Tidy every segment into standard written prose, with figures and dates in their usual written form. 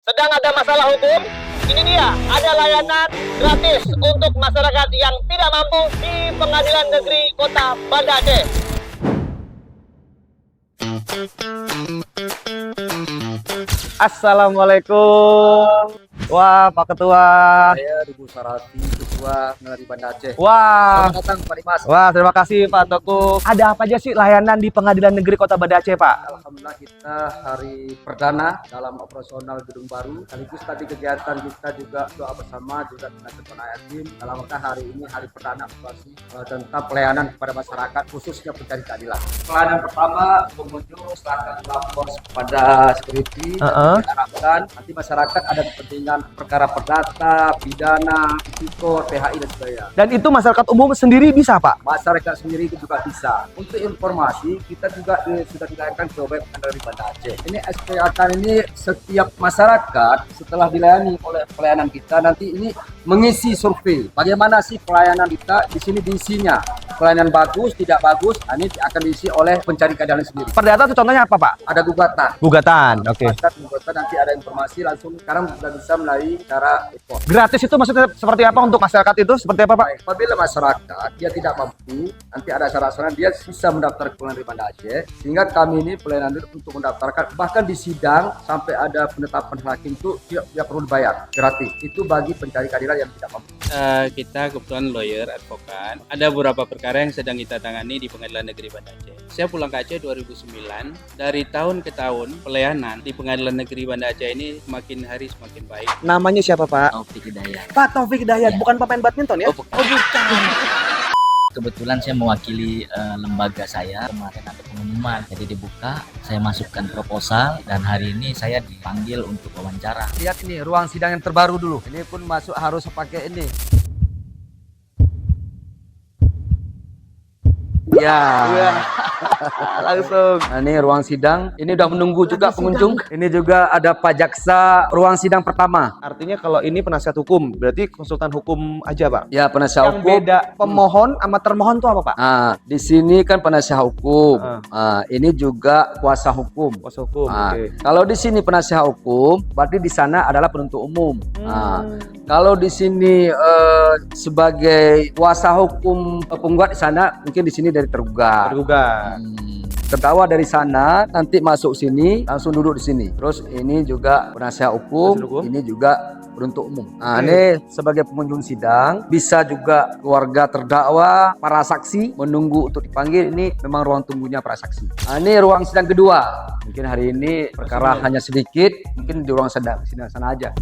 sedang ada masalah hukum, ini dia, ada layanan gratis untuk masyarakat yang tidak mampu di Pengadilan Negeri Kota Banda Aceh. Assalamualaikum. Wah, Pak Ketua. Saya Ibu Sarati, Ketua Negeri Banda Aceh. Wah. Selamat datang Pak Dimas. Wah, terima kasih Pak Teguh. Ada apa aja sih layanan di Pengadilan Negeri Kota Banda Aceh, Pak? Alhamdulillah kita hari perdana dalam operasional gedung baru. Sekaligus tadi kegiatan kita juga doa bersama juga dengan Ketua Yatim. Dalam rangka hari ini hari perdana operasi tentang pelayanan kepada masyarakat khususnya pencari keadilan. Pelayanan pertama pengunjung silakan lapor kepada security. Kita harapkan nanti masyarakat ada kepentingan perkara perdata, pidana, tipikor, PHI dan sebagainya. Dan itu masyarakat umum sendiri bisa, Pak? Masyarakat sendiri itu juga bisa. Untuk informasi, kita juga sudah dilayangkan ke web dari Banda Aceh. Ini SPAK ini setiap masyarakat setelah dilayani oleh pelayanan kita nanti ini mengisi survei. Bagaimana sih pelayanan kita? Di sini diisinya. Pelayanan bagus, tidak bagus, ini akan diisi oleh pencari keadilan sendiri. Perdata itu contohnya apa, Pak? Ada gugatan. Gugatan, oke. Gugatan nanti ada informasi langsung. Sekarang sudah bisa melalui cara e-pos. Gratis itu maksudnya seperti apa untuk masyarakat itu? Seperti apa, Pak? Apabila masyarakat dia tidak mampu, nanti ada syarat-syarat dia bisa mendaftar ke Pengadilan Negeri Banda Aceh. Sehingga kami ini pelayanan untuk mendaftarkan, bahkan di sidang sampai ada penetapan hakim itu tidak perlu dibayar, gratis. Itu bagi pencari keadilan yang tidak mampu. Kita kebetulan lawyer, advokat. Ada beberapa perkara yang sedang kita tangani di Pengadilan Negeri Banda Aceh. Saya pulang ke Aceh 2009. Dari tahun ke tahun, pelayanan di Pengadilan Negeri Banda Aceh ini semakin hari semakin baik. Namanya siapa, Pak? Taufik Hidayat. Pak Taufik Hidayat, Ya. bukan pemain badminton ya? Oh, bukan. Kebetulan saya mewakili lembaga saya, kemarin ada pengumuman, jadi dibuka, saya masukkan proposal dan hari ini saya dipanggil untuk wawancara. Lihat ini ruang sidang yang terbaru dulu. Ini pun masuk harus pakai ini. Ya. Langsung. Nah, ini ruang sidang. Ini udah menunggu juga pengunjung. Ini juga ada Pak Jaksa ruang sidang pertama. Artinya kalau ini penasihat hukum, berarti konsultan hukum aja, Pak? Ya, penasihat Yang hukum. beda pemohon sama termohon itu apa, Pak? Nah, di sini kan penasihat hukum. Ini juga kuasa hukum. Kuasa hukum, Nah, oke. kalau di sini penasihat hukum, berarti di sana adalah penuntut umum. Nah, kalau di sini sebagai kuasa hukum penggugat di sana, mungkin di sini dari tergugat. Tergugat. Terdakwa dari sana nanti masuk sini langsung duduk di sini. Terus ini juga penasihat hukum, Penasihat hukum. ini juga penuntut umum. Nah, ini sebagai pengunjung sidang, bisa juga keluarga terdakwa, para saksi menunggu untuk dipanggil. Ini memang ruang tunggunya para saksi. Nah, ini ruang sidang kedua. Mungkin hari ini perkara hanya sedikit, mungkin di ruang sidang sana aja.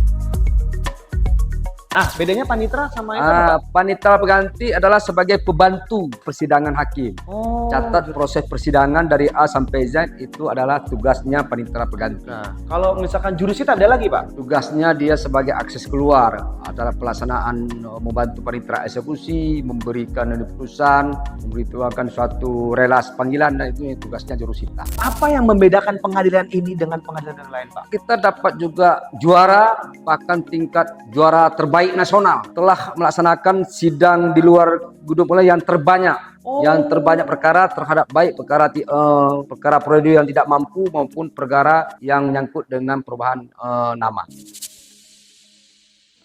Bedanya panitera sama itu apa, Pak? Panitera pengganti adalah sebagai pembantu persidangan hakim. Oh. Catat proses persidangan dari A sampai Z itu adalah tugasnya panitera pengganti. Nah, kalau misalkan jurus itu ada lagi, Pak? Tugasnya dia sebagai akses keluar adalah pelaksanaan membantu panitera eksekusi, memberikan putusan, memberitahukan suatu relas panggilan, dan itu tugasnya jurusita. Apa yang membedakan pengadilan ini dengan pengadilan yang lain, Pak? Kita dapat juga juara, bahkan tingkat juara terbaik nasional. Telah melaksanakan sidang di luar gedung pengadilan yang terbanyak. Yang terbanyak perkara terhadap baik perkara prosedur yang tidak mampu maupun perkara yang nyangkut dengan perubahan nama.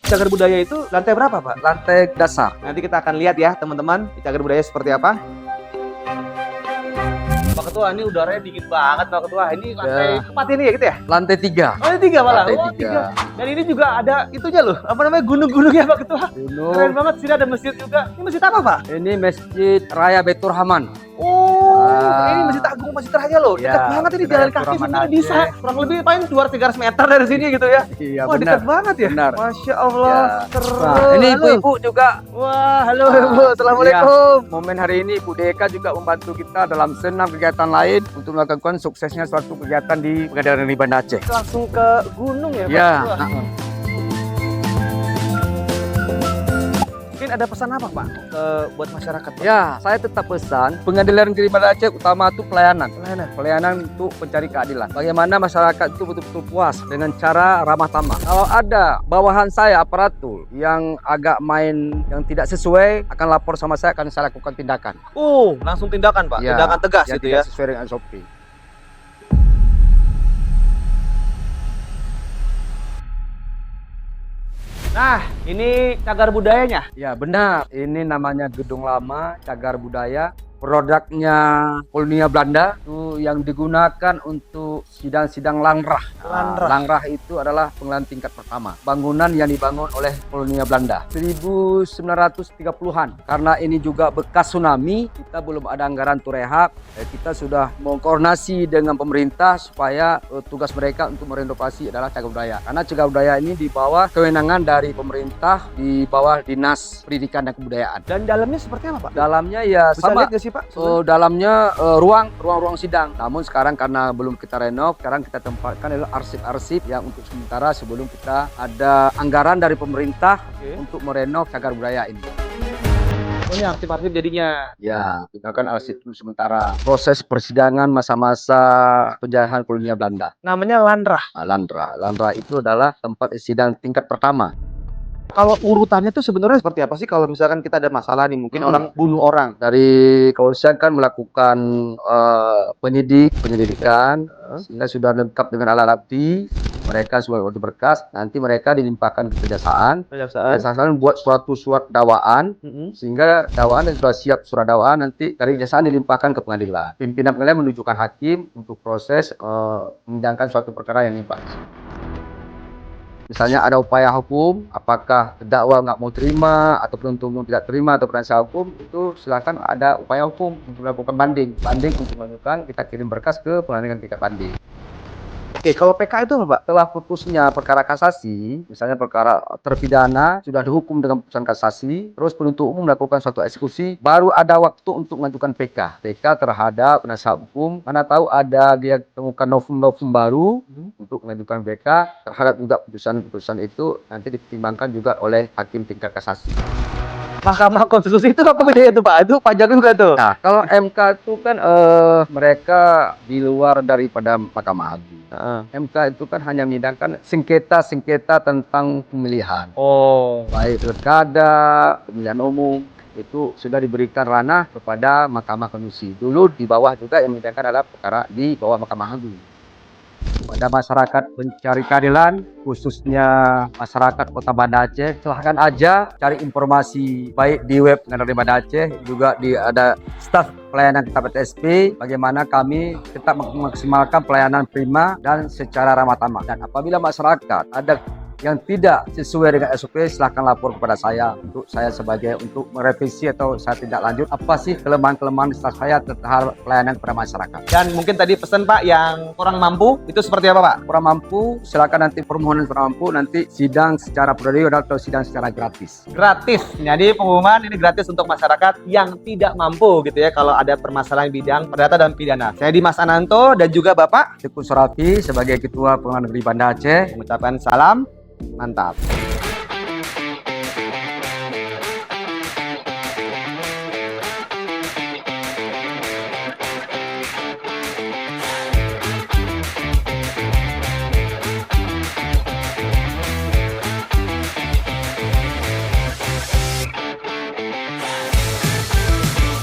Cagar budaya itu lantai berapa, Pak? Lantai dasar. Nanti kita akan lihat ya, teman-teman, di cagar budaya seperti apa. Pak Ketua, ini udaranya dingin banget, Pak Ketua. Ini lantai keempat ini ya, gitu ya? Lantai 3. Oh, ini 3 malah. Lantai Oh, 3. Dan ini juga ada itunya loh, apa namanya, gunung-gunungnya, Pak Ketua. Gunung. Keren banget, sini ada masjid juga. Ini masjid apa, Pak? Ini Masjid Raya Baitur Rahman. Oh, ini masjid agung, masjid raya loh. Ya, Dekat banget ini, Masjid jalan Raya kaki Rahman sebenarnya Aceh. bisa. Kurang lebih paling 200-300 meter dari sini gitu ya. Iya, Wah, dekat banget ya. Benar. Masya Allah. Ya. Keren. Nah, ini Halo. ibu-ibu juga. Wah, halo Ibu. Assalamualaikum. Momen hari ini Bu Deka juga membantu kita dalam senam kegiatan lain untuk melakukan suksesnya suatu kegiatan di Pengadilan Negeri Banda Aceh. Langsung ke gunung ya, Pak? Ya. Wah. Mungkin ada pesan apa, Pak, buat masyarakat, Pak? Ya, saya tetap pesan Pengadilan Negeri Banda Aceh utama itu pelayanan. Pelayanan. Pelayanan untuk pencari keadilan. Bagaimana masyarakat itu betul-betul puas dengan cara ramah tamah. Kalau ada bawahan saya aparatur yang agak main yang tidak sesuai, akan lapor sama saya, akan saya lakukan tindakan. Langsung tindakan, Pak. Ya, Tindakan tegas yang gitu tidak ya. sesuai dengan SOP. Nah, ini cagar budayanya. Ya benar, ini namanya Gedung Lama Cagar Budaya. Produknya kolonial Belanda itu yang digunakan untuk sidang-sidang langrah. Langrah. Langrah itu adalah pengadilan tingkat pertama. Bangunan yang dibangun oleh kolonial Belanda 1930-an. Karena ini juga bekas tsunami, kita belum ada anggaran untuk rehab. Kita sudah mengkoordinasi dengan pemerintah supaya tugas mereka untuk merenovasi adalah cagar budaya. Karena cagar budaya ini di bawah kewenangan dari pemerintah, di bawah Dinas Pendidikan dan Kebudayaan. Dan dalamnya seperti apa, Pak? Dalamnya ya Bisa sama. lihat nggak sih, Pak? Dalamnya ruang-ruang sidang. Namun sekarang karena belum kita renov, sekarang kita tempatkan adalah arsip-arsip yang untuk sementara sebelum kita ada anggaran dari pemerintah untuk merenov cagar budaya ini. Oh, ini arsip-arsip jadinya. Ya, kita kan arsip dulu sementara. Proses persidangan masa-masa penjajahan kolonial Belanda. Namanya lanrah. Landra. Landra itu adalah tempat sidang tingkat pertama. Kalau urutannya tuh sebenarnya seperti apa sih kalau misalkan kita ada masalah nih, mungkin orang bunuh orang. Dari kepolisian kan melakukan penyelidikan sehingga sudah lengkap dengan alat bukti. Mereka sebagai berkas, nanti mereka dilimpahkan ke kejaksaan. Kejaksaan buat suatu surat dakwaan, sehingga dakwaan dan sudah siap surat dakwaan nanti dari kejaksaan dilimpahkan ke pengadilan. Pimpinan pengadilan menunjukkan hakim untuk proses menyidangkan suatu perkara yang limpah. Misalnya ada upaya hukum, apakah terdakwa nggak mau terima atau penuntut umum tidak terima atau penasihat hukum, itu silakan ada upaya hukum untuk melakukan banding. Banding untuk menunjukkan kita kirim berkas ke pengadilan tingkat banding. Oke, kalau PK itu apa, Pak? Setelah putusnya perkara kasasi, misalnya perkara terpidana sudah dihukum dengan putusan kasasi, terus penuntut umum melakukan suatu eksekusi, baru ada waktu untuk mengajukan PK. PK terhadap penasihat hukum, mana tahu ada dia temukan novum-novum baru untuk mengajukan PK terhadap juga putusan-putusan itu nanti dipertimbangkan juga oleh hakim tingkat kasasi. Mahkamah Konstitusi itu apa bedanya itu, Pak? Itu pajak juga tuh. Nah, kalau MK itu kan mereka di luar daripada Mahkamah Agung. MK itu kan hanya menyidangkan sengketa-sengketa tentang pemilihan. Oh. Baik pilkada, pemilihan umum, itu sudah diberikan ranah kepada Mahkamah Konstitusi. Dulu di bawah juga yang menyidangkan adalah perkara di bawah Mahkamah Agung. Pada masyarakat pencari keadilan, khususnya masyarakat Kota Banda Aceh, silahkan aja cari informasi baik di web Pengadilan Banda Aceh, juga ada staf pelayanan KPTSP, bagaimana kami tetap memaksimalkan pelayanan prima dan secara ramah tamah. Dan apabila masyarakat ada yang tidak sesuai dengan SOP, silahkan lapor kepada saya untuk saya sebagai untuk merevisi atau saya tidak lanjut apa sih kelemahan-kelemahan staf saya terhadap pelayanan kepada masyarakat. Dan mungkin tadi pesan, Pak, yang kurang mampu itu seperti apa, Pak? Kurang mampu, silakan nanti permohonan kurang mampu nanti sidang secara periode atau sidang secara gratis. Gratis. Jadi pengumuman ini gratis untuk masyarakat yang tidak mampu gitu ya kalau ada permasalahan bidang perdata dan pidana. Saya Dimas Ananto dan juga Bapak Teguh Surafi sebagai Ketua Pengadilan Negeri Banda Aceh mengucapkan salam mantap.